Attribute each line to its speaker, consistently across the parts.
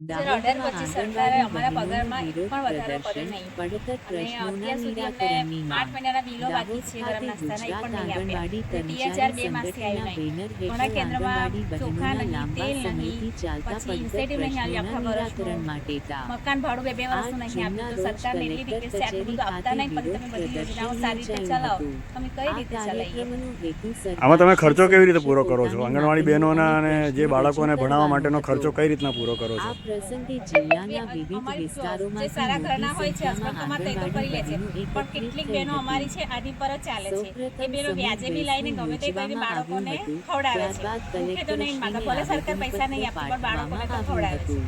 Speaker 1: દાહોદમાં
Speaker 2: 2018 પછી સરકારે
Speaker 1: આંગણવાડી
Speaker 2: અમારા
Speaker 1: બહેનોનું
Speaker 2: પગારમાં એક
Speaker 1: વિરોધ
Speaker 2: પણ વધારો કર્યો
Speaker 1: પ્રદર્શન,
Speaker 2: નહીં
Speaker 1: પડતર
Speaker 2: અને
Speaker 1: પ્રશ્નોના
Speaker 2: અત્યાર સુધી અમને
Speaker 1: નિરાકરણની
Speaker 2: 8
Speaker 1: માંગ.
Speaker 2: મહિનાના બિલો બાકી
Speaker 1: દાહોદ
Speaker 2: છે
Speaker 1: ખાતે
Speaker 2: ગરમ નાસ્તાના, એ
Speaker 1: ગુજરાત
Speaker 2: પણ નહીં આપ્યા.
Speaker 1: આંગણવાડી
Speaker 2: અને
Speaker 1: કર્મચારી
Speaker 2: THR 2 માસથી
Speaker 1: સંગઠનના
Speaker 2: આવ્યું નહીં.
Speaker 1: બેનર
Speaker 2: ઘણા
Speaker 1: હેઠળ
Speaker 2: કેન્દ્રમાં
Speaker 1: આંગણવાડી
Speaker 2: ચોખા
Speaker 1: બહેનોના
Speaker 2: નહીં,
Speaker 1: લાંબા
Speaker 2: તેલ
Speaker 1: સમયથી
Speaker 2: નહીં,
Speaker 1: ચાલતા
Speaker 2: પછી
Speaker 1: પડતર
Speaker 2: ઇન્સેન્ટિવ નહીં આવ્યું
Speaker 1: પ્રશ્નોના
Speaker 2: આખા
Speaker 1: નિરાકરણ
Speaker 2: વર્ષનું.
Speaker 1: માટે તા.
Speaker 2: મકાન ભાડું 2-2 વર્ષનું
Speaker 1: 8
Speaker 2: નહીં
Speaker 1: જૂનના
Speaker 2: આપ્યું. તો
Speaker 1: રોજ
Speaker 2: સરકારને એટલી
Speaker 1: કલેક્ટર
Speaker 2: રિક્વેસ્ટ છે, આટલું
Speaker 1: કચેરી
Speaker 2: બધું આપતા
Speaker 1: ખાતે
Speaker 2: નહીં, પણ
Speaker 1: વિરોધ
Speaker 2: તમે બધી
Speaker 1: પ્રદર્શન
Speaker 2: યોજનાઓ સારી રીતે
Speaker 1: યોજાયું
Speaker 2: ચલાવો.
Speaker 1: હતું.
Speaker 2: તમે કઈ
Speaker 1: આ
Speaker 2: રીતે ચલાવીએ?
Speaker 1: કાર્યક્રમનો હેતુ
Speaker 3: આમાં તમે
Speaker 1: સરકાર
Speaker 3: ખર્ચો કેવી રીતે
Speaker 1: સમક્ષ
Speaker 3: પૂરો કરો છો?
Speaker 1: પોતાની
Speaker 3: આંગણવાડી
Speaker 1: માંગણીઓ
Speaker 3: બહેનોના
Speaker 1: અને
Speaker 3: અને જે
Speaker 1: પ્રશ્નો
Speaker 3: બાળકોને
Speaker 1: રજૂ
Speaker 3: ભણાવવા
Speaker 1: કરવાનો
Speaker 3: માટેનો ખર્ચો
Speaker 1: હતો.
Speaker 3: કઈ રીતના પૂરો કરો છો?
Speaker 1: આ પ્રસંગે જિલ્લાના વિવિધ
Speaker 2: અમારી જો જે
Speaker 1: વિસ્તારોમાંથી
Speaker 2: સારા
Speaker 1: મોટી
Speaker 2: ઘરના હોય છે
Speaker 1: સંખ્યામાં
Speaker 2: હસબન્ડ કમાતા એ તો કરી લે છે,
Speaker 1: આંગણવાડી બહેનો
Speaker 2: પણ
Speaker 1: એકત્રિત
Speaker 2: કેટલીક
Speaker 1: થઈ
Speaker 2: બહેનો અમારી
Speaker 1: હતી.
Speaker 2: છે આની પર જ ચાલે છે. એ
Speaker 1: સૌપ્રથમ
Speaker 2: બહેનો
Speaker 1: સમૂહ
Speaker 2: વ્યાજે બી લઈને
Speaker 1: બેસણું
Speaker 2: ગમે તે કરીને
Speaker 1: યોજવામાં
Speaker 2: બાળકોને
Speaker 1: આવ્યું હતું.
Speaker 2: ખવડાવે છે.
Speaker 1: ત્યારબાદ
Speaker 2: ભૂખે તો નહીં માંગે, ભલે સરકાર પૈસા નહીં આપતી, પણ બાળકોને તો
Speaker 1: પાઠવવામાં
Speaker 2: ખવડાવે
Speaker 1: આવ્યું
Speaker 2: છે.
Speaker 1: હતું.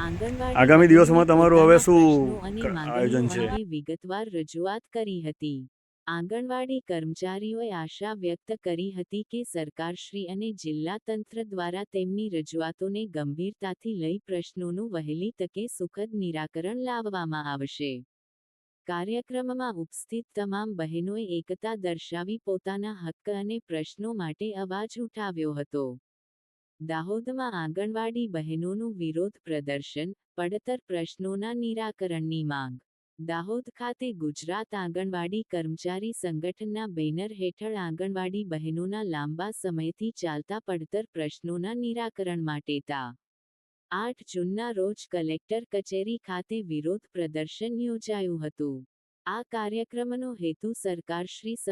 Speaker 1: આંગણવાડી
Speaker 3: આગામી દિવસોમાં તમારું હવે શું
Speaker 1: પ્રશ્નો અને
Speaker 3: આયોજન
Speaker 1: માંગણીઓ
Speaker 3: છે?
Speaker 1: અંગે વિગતવાર રજૂઆત કરી હતી. આંગણવાડી કર્મચારીઓએ આશા વ્યક્ત કરી હતી કે સરકારશ્રી અને જિલ્લા તંત્ર દ્વારા તેમની રજૂઆતોને ગંભીરતાથી લઈ પ્રશ્નોનું વહેલી તકે સુખદ નિરાકરણ લાવવામાં આવશે. કાર્યક્રમમાં ઉપસ્થિત તમામ બહેનોએ એકતા દર્શાવી પોતાના હક્ક અને પ્રશ્નો માટે અવાજ ઉઠાવ્યો હતો. દાહોદમાં આંગણવાડી બહેનોનું વિરોધ પ્રદર્શન, પડતર પ્રશ્નોના નિરાકરણની માંગ. દાહોદ ખાતે ગુજરાત આંગણવાડી કર્મચારી સંગઠનના બેનર હેઠળ આંગણવાડી બહેનોના લાંબા સમયથી ચાલતા પડતર પ્રશ્નોના નિરાકરણ માટે તા. 8 જૂનના રોજ કલેક્ટર કચેરી ખાતે વિરોધ પ્રદર્શન યોજાયું હતું. આ કાર્યક્રમનો હેતુ સરકારશ્રી સમક્ષ